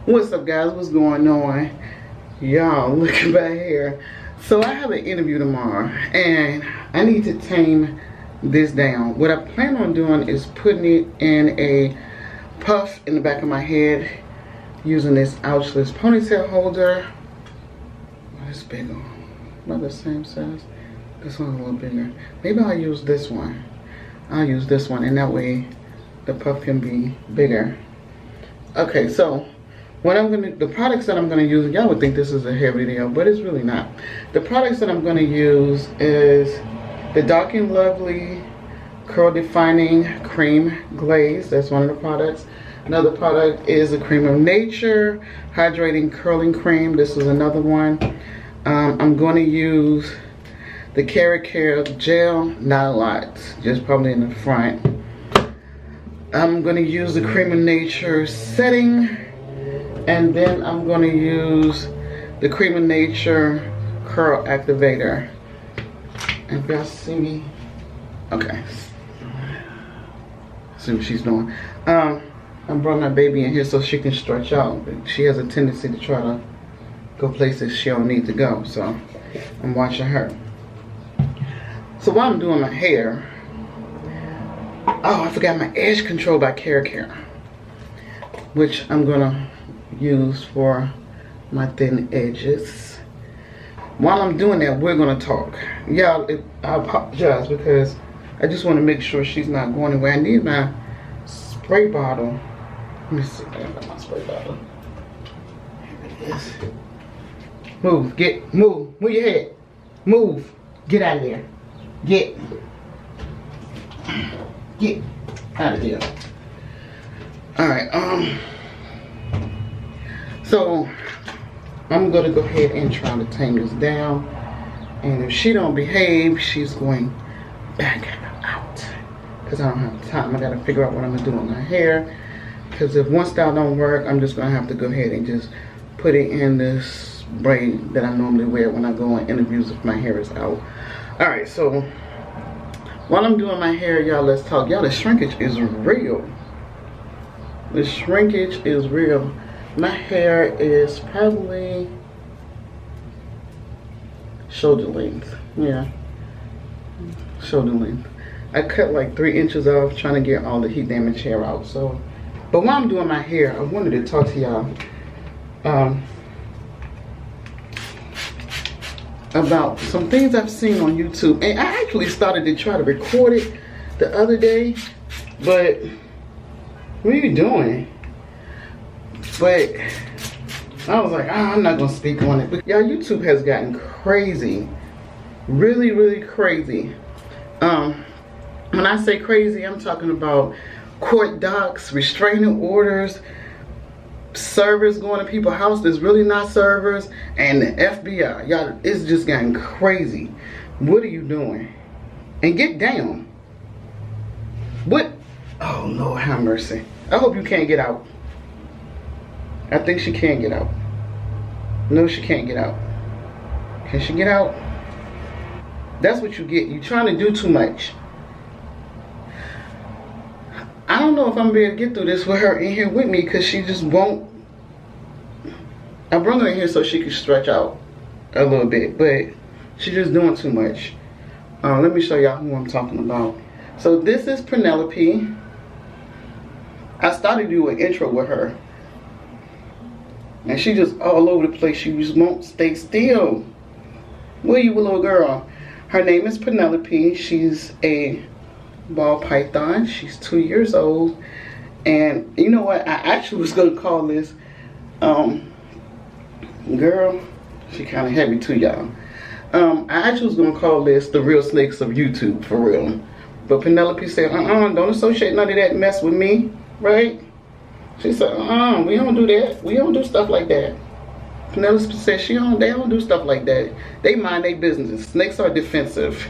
What's up, guys? What's going on? Y'all, look at my hair. So I have an interview tomorrow and I need to tame this down. What I plan on doing is putting it in a puff in the back of my head using this ouchless ponytail holder. Oh, it's bigger. About the same size. This one's a little bigger. Maybe I'll use this one. I'll use this one, and that way the puff can be bigger. Okay, so the products that I'm gonna use, y'all would think this is a hair video, but it's really not. The products that I'm gonna use is the Dark and Lovely Curl Defining Cream Glaze. That's one of the products. Another product is the Cream of Nature Hydrating Curling Cream. This is another one. I'm going to use the Carrot Care Gel, not a lot, just probably in the front. I'm going to use the Cream of Nature Setting, and then I'm going to use the Cream of Nature Curl Activator. And if y'all see me, okay. See what she's doing. I brought my baby in here so she can stretch out. She has a tendency to try to go places she don't need to go, so I'm watching her. So while I'm doing my hair, oh, I forgot my edge control by Carrot Care, which I'm gonna use for my thin edges. While I'm doing that, we're gonna talk. Y'all, I apologize because I just want to make sure she's not going away. I need my spray bottle. Let me see if I got my spray bottle. Here it is. Move, move your head. Move, get out of there. Get out of here. All right, so I'm gonna go ahead and try to tame this down. And if she don't behave, she's going back out. Because I don't have time. I gotta figure out what I'm gonna do with my hair. Because if one style don't work, I'm just gonna have to go ahead and just put it in this braid that I normally wear when I go on interviews if my hair is out. Alright, so while I'm doing my hair, y'all, let's talk. Y'all, the shrinkage is real. The shrinkage is real. My hair is probably shoulder length. Yeah, shoulder length. I cut like 3 inches off trying to get all the heat damage hair out. So, but while I'm doing my hair, I wanted to talk to y'all about some things I've seen on YouTube. And I actually started to try to record it the other day, but what are you doing? But I was like, I'm not gonna speak on it. But y'all, YouTube has gotten crazy, really, really crazy. When I say crazy, I'm talking about court docs, restraining orders, servers going to people's house that's really not servers, and the FBI. Y'all, it's just gotten crazy. What are you doing? And get down. What? Oh, Lord have mercy. I hope you can't get out. I think she can't get out. No, she can't get out. Can she get out? That's what you get. You're trying to do too much. I don't know if I'm gonna be able to get through this with her in here with me because she just won't. I brought her in here so she could stretch out a little bit, but she's just doing too much. Let me show y'all who I'm talking about. So this is Penelope. I started to do an intro with her, and she just all over the place. She just won't stay still. Where you, little girl? Her name is Penelope. She's a ball python. She's 2 years old, and you know what? I actually was gonna call this girl. She kind of heavy too, y'all. I actually was gonna call this the real snakes of YouTube, for real. But Penelope said, don't associate none of that mess with me, right? She said, we don't do that. We don't do stuff like that. Penelope said they don't do stuff like that. They mind their business. Snakes are defensive.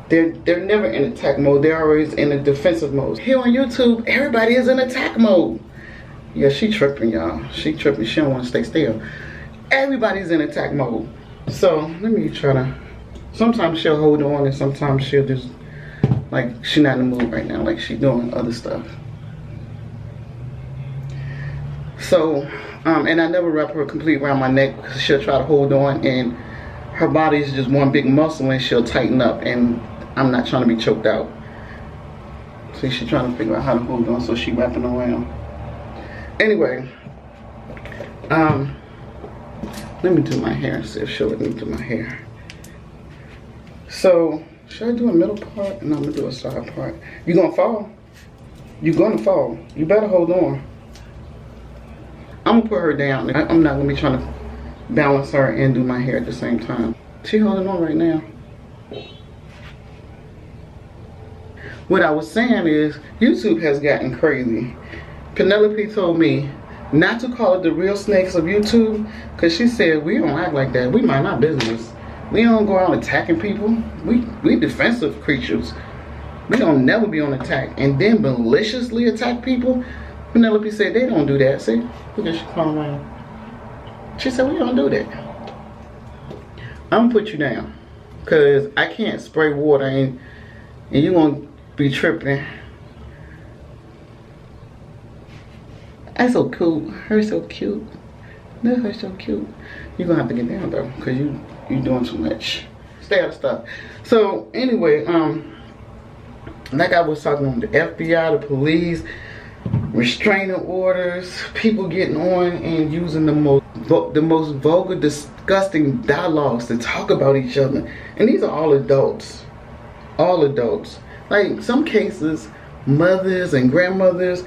They're never in attack mode. They're always in a defensive mode. Here on YouTube, everybody is in attack mode. Yeah, she tripping, y'all. She tripping. She don't want to stay still. Everybody's in attack mode. So let me try to. Sometimes she'll hold on, and sometimes she'll just like she's not in the mood right now. Like she's doing other stuff. So And I never wrap her complete around my neck because she'll try to hold on, and her body is just one big muscle, and she'll tighten up, and I'm not trying to be choked out. See, she's trying to figure out how to hold on, so she wrapping around. Anyway, let me do my hair, see if she'll let me do my hair. So, should I do a middle part? No, I'm gonna do a side part. You gonna fall? You're gonna fall. You better hold on. I'm gonna put her down. I'm not gonna be trying to balance her and do my hair at the same time. She holding on right now. What I was saying is, YouTube has gotten crazy. Penelope told me not to call it the real snakes of YouTube, because she said we don't act like that. We mind our business. We don't go out attacking people. We defensive creatures. We don't never be on attack and then maliciously attack people. Penelope said they don't do that. See, look at she calling around. She said we don't do that. I'm gonna put you down because I can't spray water and you're gonna be tripping. That's so cool. Her so cute. No, her so cute. You're gonna have to get down though, because you're doing too much. Stay out of stuff. So anyway, like I was talking about, the FBI, the police, restraining orders, people getting on and using the most vulgar, disgusting dialogues to talk about each other. And these are all adults. All adults. Like some cases, mothers and grandmothers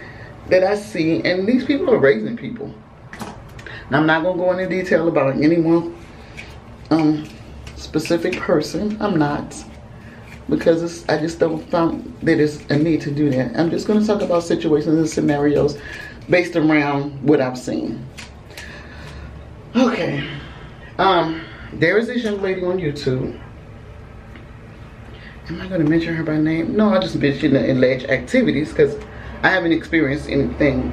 that I see, and these people are raising people. Now, I'm not gonna go into detail about any one specific person. I'm not, because I just don't find that it's a need to do that. I'm just gonna talk about situations and scenarios based around what I've seen. Okay, there is this young lady on YouTube. Am I gonna mention her by name? No, I just mentioned the alleged activities because I haven't experienced anything.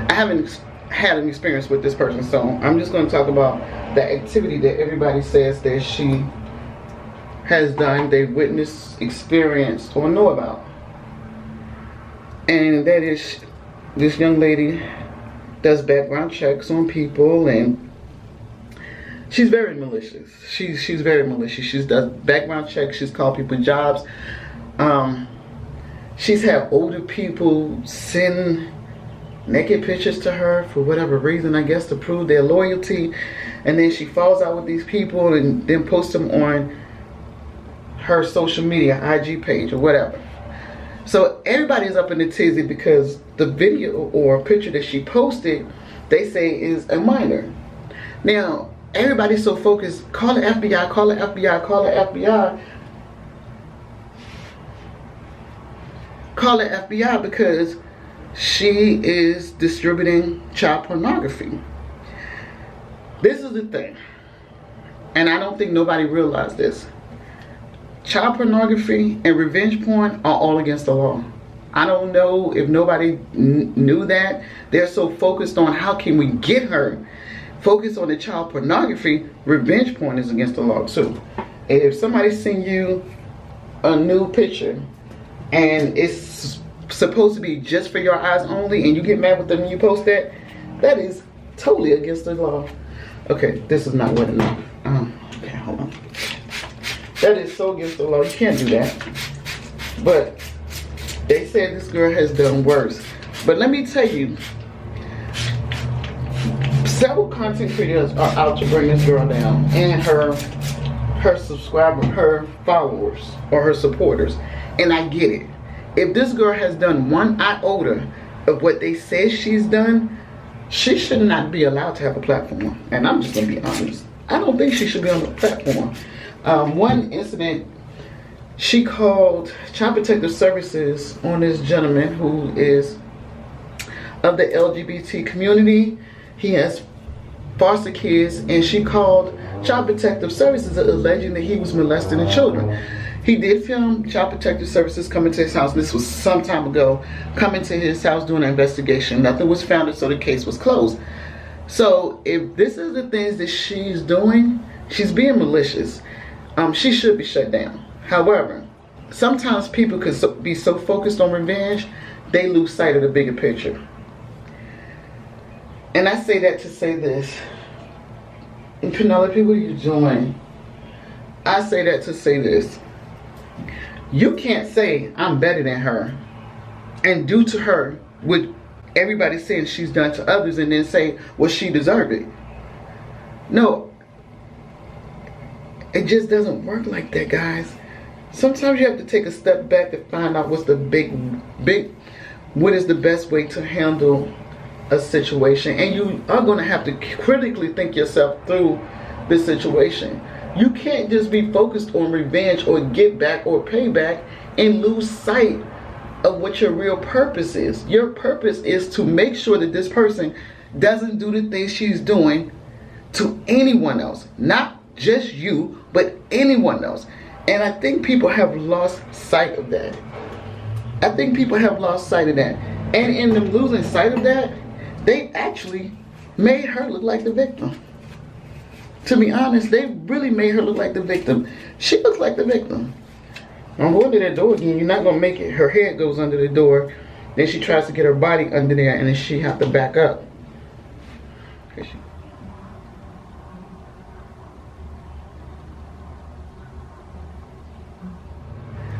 I haven't had an experience with this person, so I'm just going to talk about the activity that everybody says that she has done, they witnessed, experienced, or know about. And that is, this young lady does background checks on people, and she's very malicious. She's very malicious. She does background checks. She's called people jobs. She's had older people send naked pictures to her for whatever reason, I guess to prove their loyalty. And then she falls out with these people and then posts them on her social media, IG page or whatever. So everybody's up in the tizzy because the video or picture that she posted, they say is a minor. Now, everybody's so focused, call the FBI, call the FBI, call the FBI. Call the FBI because she is distributing child pornography. This is the thing, and I don't think nobody realized this. Child pornography and revenge porn are all against the law. I don't know if nobody knew that. They're so focused on how can we get her. Focus on the child pornography. Revenge porn is against the law too. If somebody sends you a new picture and it's supposed to be just for your eyes only, and you get mad with them and you post that, that is totally against the law. Okay, this is not wet enough. Okay, hold on. That is so against the law. You can't do that. But they said this girl has done worse. But let me tell you, several content creators are out to bring this girl down, and her subscribers, her followers, or her supporters. And I get it. If this girl has done one iota of what they say she's done, she should not be allowed to have a platform. And I'm just going to be honest. I don't think she should be on the platform. One incident, she called Child Protective Services on this gentleman who is of the LGBT community. He has foster kids, and she called Child Protective Services alleging that he was molesting the children. He did film Child Protective Services coming to his house. This was some time ago. Coming to his house doing an investigation. Nothing was found, so the case was closed. So if this is the things that she's doing, she's being malicious. She should be shut down. However, sometimes people could be so focused on revenge, they lose sight of the bigger picture. And I say that to say this. And Penelope, what are you doing? I say that to say this. You can't say I'm better than her and do to her what everybody's saying she's done to others and then say, well, she deserved it. No. It just doesn't work like that, guys. Sometimes you have to take a step back to find out what's the what is the best way to handle a situation. And you are going to have to critically think yourself through the situation. You can't just be focused on revenge or get back or payback and lose sight of what your real purpose is. Your purpose is to make sure that this person doesn't do the things she's doing to anyone else. Not just you, but anyone else. And I think people have lost sight of that. I think people have lost sight of that. And in them losing sight of that, they actually made her look like the victim. To be honest, they really made her look like the victim. She looks like the victim. I'm going to that door again. You're not going to make it. Her head goes under the door. Then she tries to get her body under there, and then she has to back up.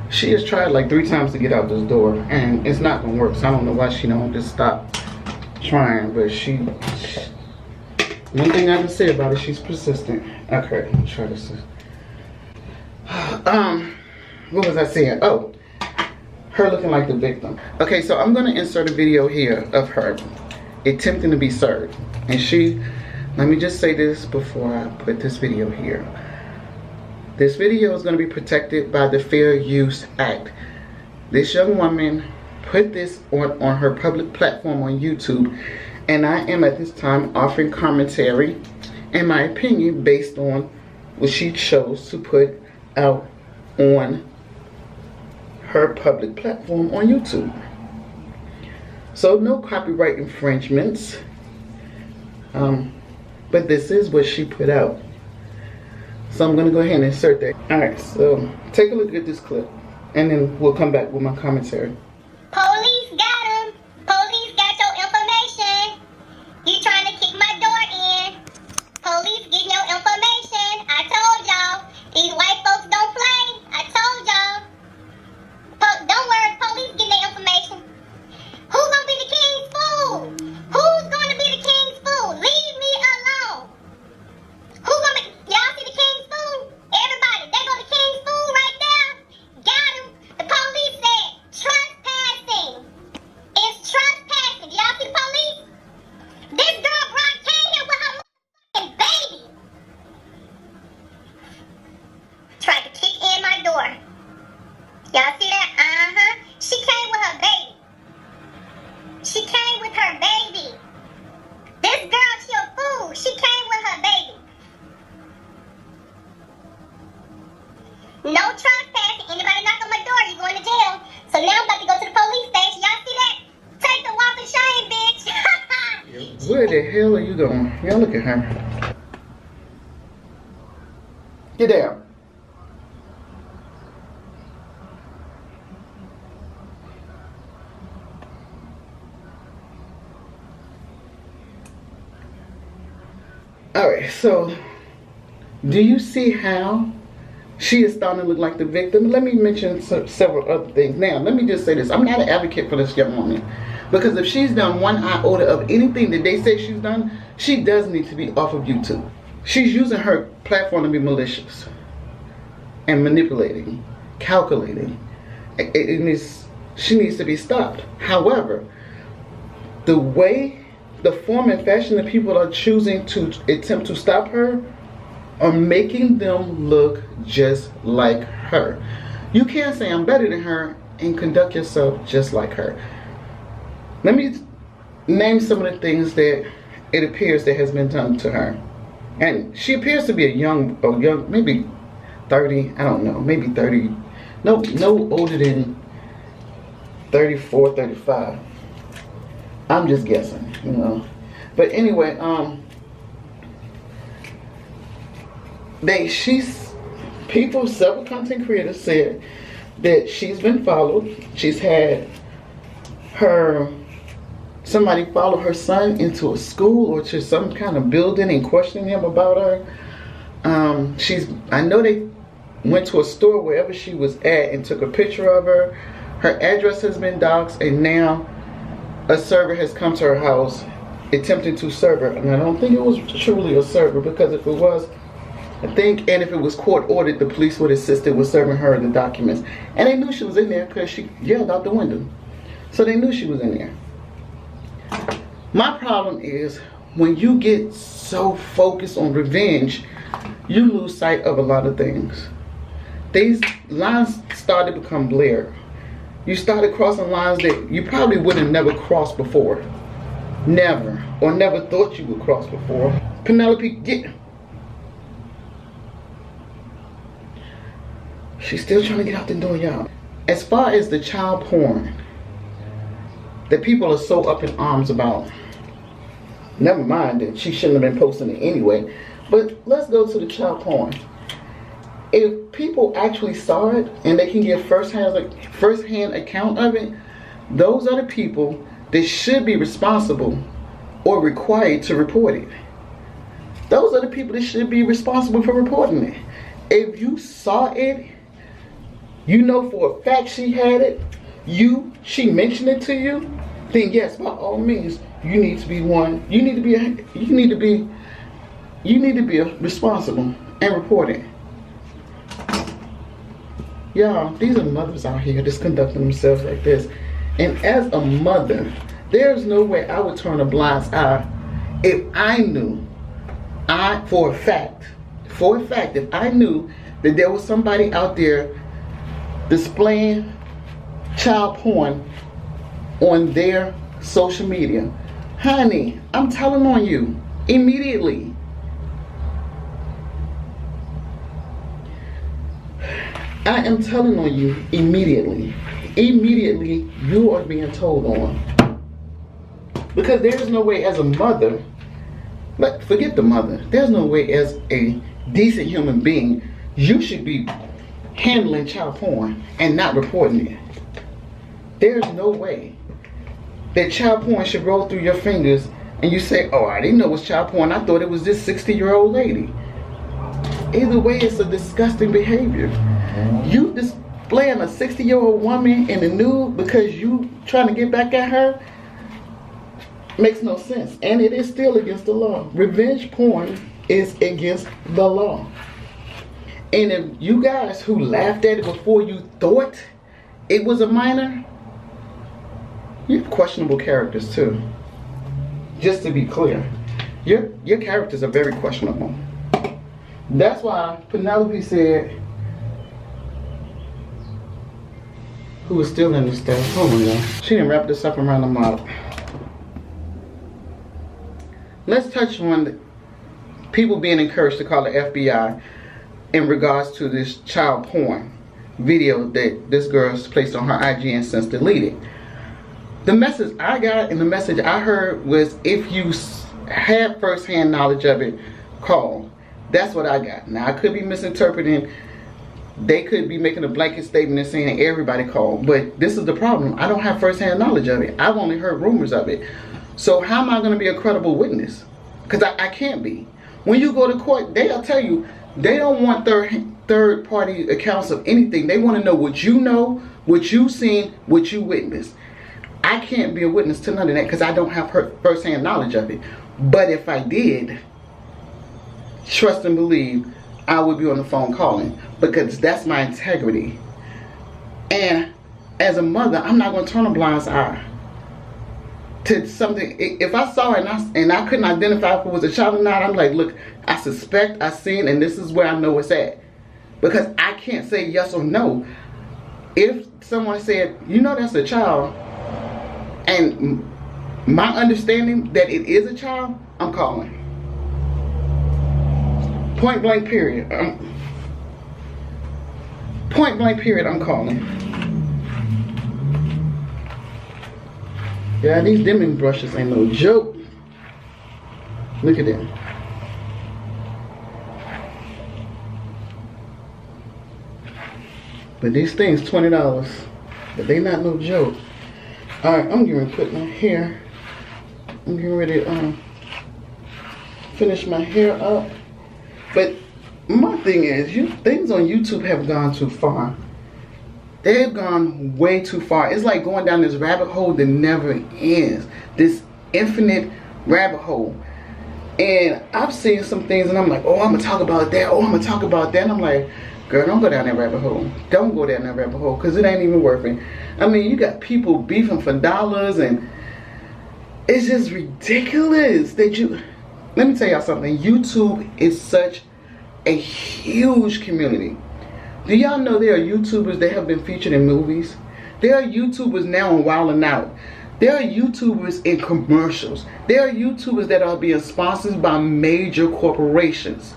She has tried like 3 times to get out this door, and it's not going to work. So I don't know why she don't just stop trying, but one thing I can say about it, she's persistent. Okay, let me try this. What was I saying? Oh, her looking like the victim. Okay, so I'm gonna insert a video here of her attempting to be served. And let me just say this before I put this video here. This video is gonna be protected by the Fair Use Act. This young woman put this on her public platform on YouTube. And I am at this time offering commentary and my opinion based on what she chose to put out on her public platform on YouTube. So no copyright infringements. But this is what she put out. So I'm going to go ahead and insert that. Alright, so take a look at this clip and then we'll come back with my commentary. Police got him. Police got your information. You trying to kick my door in. Police getting your information. I told y'all. These white folks don't play. I told y'all. Don't worry, police getting their information. Who's gonna be the king's fool? Who's gonna be the king's fool? Leave me alone. Who's gonna be, y'all see the king's fool? Everybody, there go the king's fool right there. Got him. The police said trespassing. It's trespassing. Y'all see the police? This girl brought came here with her motherfucking baby. Tried to kick in my door. Y'all see that? She came with her baby. She came with her baby. This girl, she a fool. She came with her baby. No trespassing. Anybody knock on my door, you going to jail. So now I'm about to go to the police station. Y'all see that? Take the walk of shame, bitch. Where the hell are you going? Y'all look at her. Get down. Alright, so do you see how she is starting to look like the victim? Let me mention several other things. Now, let me just say this. I'm not an advocate for this young woman. Because if she's done one iota of anything that they say she's done, she does need to be off of YouTube. She's using her platform to be malicious and manipulating, calculating. She needs to be stopped. However, the form and fashion that people are choosing to attempt to stop her are making them look just like her. You can't say I'm better than her and conduct yourself just like her. Let me name some of the things that it appears that has been done to her. And she appears to be a young, maybe 30, I don't know, maybe 30, no older than 34, 35. I'm just guessing, you know. But anyway, several content creators said that she's been followed. She's had her somebody followed her son into a school or to some kind of building and questioned him about her. I know they went to a store wherever she was at and took a picture of her. Her address has been doxxed, and now a server has come to her house attempting to serve her. And I don't think it was truly a server, because if it was, I think, and if it was court ordered, the police would assist with serving her the documents. And they knew she was in there because she yelled out the window. So they knew she was in there. My problem is when you get so focused on revenge, you lose sight of a lot of things. These lines started to become blurred. You started crossing lines that you probably would have never crossed before. Never. Or never thought you would cross before. Penelope, get... She's still trying to get out the door, y'all. As far as the child porn that people are so up in arms about, never mind that she shouldn't have been posting it anyway, but let's go to the child porn. If people actually saw it and they can give first-hand account of it, those are the people that should be responsible or required to report it. Those are the people that should be responsible for reporting it. If you saw it, you know for a fact she had it, she mentioned it to you, then yes, by all means, you need to be responsible and report it. Y'all, these are mothers out here just conducting themselves like this. And as a mother, there's no way I would turn a blind eye if I knew, for a fact, if I knew that there was somebody out there displaying child porn on their social media. Honey, I'm telling on you immediately. I am telling on you immediately. Immediately, you are being told on. Because there's no way as a mother, forget the mother, there's no way as a decent human being, you should be handling child porn and not reporting it. There's no way that child porn should roll through your fingers and you say, oh, I didn't know it was child porn, I thought it was this 60-year-old lady. Either way, it's a disgusting behavior. You displaying a 60-year-old woman in the nude because you trying to get back at her makes no sense. And it is still against the law. Revenge porn is against the law. And if you guys who laughed at it before you thought it was a minor, you have questionable characters too. Just to be clear, your characters are very questionable. That's why Penelope said, who was still in the stuff, oh my God, she didn't wrap this up around the mouth. Let's touch on the people being encouraged to call the FBI in regards to this child porn video that this girl's placed on her IG and since deleted. The message I got and the message I heard was, if you have first-hand knowledge of it, call. That's what I got. Now, I could be misinterpreting. They could be making a blanket statement and saying everybody called. But this is the problem. I don't have first-hand knowledge of it. I've only heard rumors of it. So how am I going to be a credible witness? Because I can't be. When you go to court, they'll tell you they don't want third-party accounts of anything. They want to know what you know, what you've seen, what you witnessed. I can't be a witness to none of that because I don't have first-hand knowledge of it. But if I did, trust and believe, I would be on the phone calling, because that's my integrity. And as a mother, I'm not going to turn a blind eye to something. If I saw it and I couldn't identify if it was a child or not, I'm like, look, I suspect, I seen, and this is where I know it's at. Because I can't say yes or no. If someone said, you know that's a child, and my understanding that it is a child, I'm calling. Point blank period. Point blank period, I'm calling. Yeah, these dimming brushes ain't no joke. Look at them. But these things $20, but they not no joke. Alright, I'm gonna put my hair I'm getting ready to finish my hair up. But my thing is, things on YouTube have gone too far. They've gone way too far. It's like going down this rabbit hole that never ends. This infinite rabbit hole. And I've seen some things and I'm like, oh, I'm going to talk about that. Oh, I'm going to talk about that. And I'm like, girl, don't go down that rabbit hole. Don't go down that rabbit hole because it ain't even worth it. I mean, you got people beefing for dollars and it's just ridiculous that you... Let me tell y'all something. YouTube is such a huge community. Do y'all know there are YouTubers that have been featured in movies? There are YouTubers now on Wild 'N Out. There are YouTubers in commercials. There are YouTubers that are being sponsored by major corporations.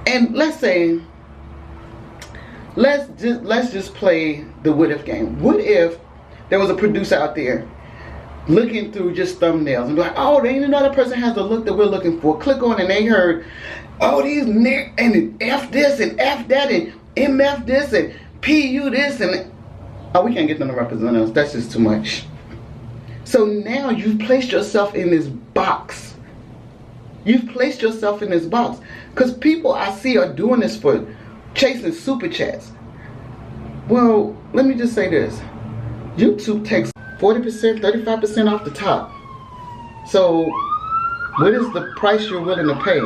And let's say, let's just play the what if game. What if there was a producer out there looking through just thumbnails and be like, oh, there ain't another person has the look that we're looking for. Click on and they heard, oh, these and F this and F that and MF this and PU this and oh, we can't get them to represent us. That's just too much. So now you've placed yourself in this box. You've placed yourself in this box. Because people I see are doing this for chasing super chats. Well, let me just say this. YouTube takes 40%, 35% off the top. So what is the price you're willing to pay?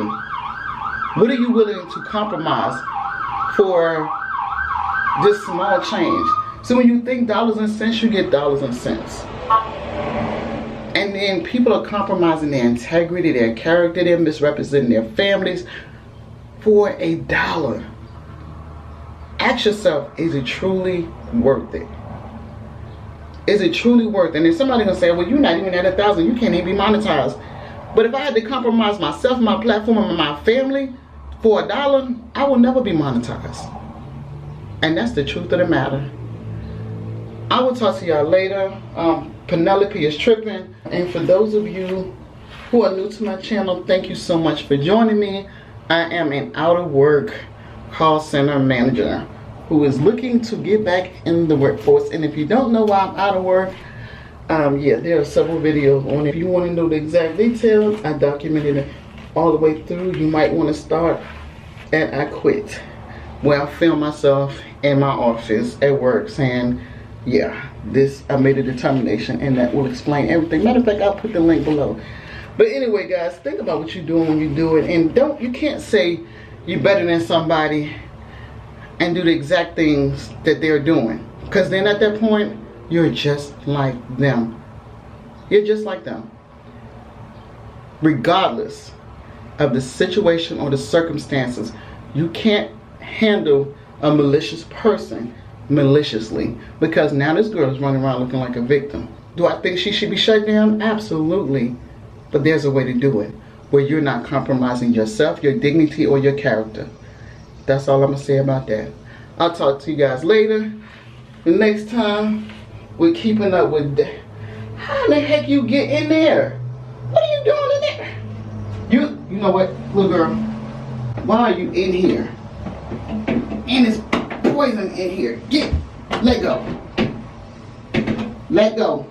What are you willing to compromise for this small change? So when you think dollars and cents, you get dollars and cents. And then people are compromising their integrity, their character, they're misrepresenting their families for $1. Ask yourself, is it truly worth it? Is it truly worth it? And then somebody's gonna say, well, you're not even at 1,000, you can't even be monetized. But if I had to compromise myself, my platform, and my family for $1, I will never be monetized. And that's the truth of the matter. I will talk to y'all later. Penelope is tripping. And for those of you who are new to my channel, thank you so much for joining me. I am an out-of-work call center manager who is looking to get back in the workforce. And if you don't know why I'm out of work, yeah, there are several videos on it. If you want to know the exact details, I documented it all the way through. You might want to start at I quit, where I film myself in my office at work saying, yeah, I made a determination, and that will explain everything. Matter of fact, I'll put the link below. But anyway, guys, think about what you're doing when you do it, and you can't say you're better than somebody and do the exact things that they're doing, because then at that point you're just like them. You're just like them, regardless of the situation or the circumstances. You can't handle a malicious person maliciously, because now this girl is running around looking like a victim. Do I think she should be shut down? Absolutely. But there's a way to do it where you're not compromising yourself, your dignity, or your character. That's all I'm gonna say about that. I'll talk to you guys later. The next time we're keeping up with that. How the heck you get in there? What are you doing in there? You know what, little girl? Why are you in here? And it's poison in here. Let go. Let go.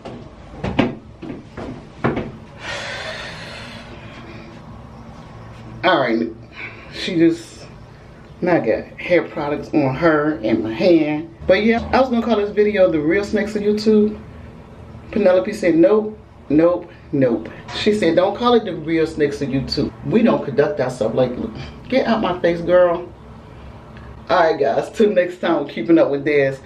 Alright, she just now got hair products on her and my hand. But yeah, I was gonna call this video The Real Snakes of YouTube. Penelope said nope, nope, nope. She said don't call it The Real Snakes of YouTube. We don't conduct ourselves like, get out my face, girl. Alright guys, till next time, we're keeping up with Daz.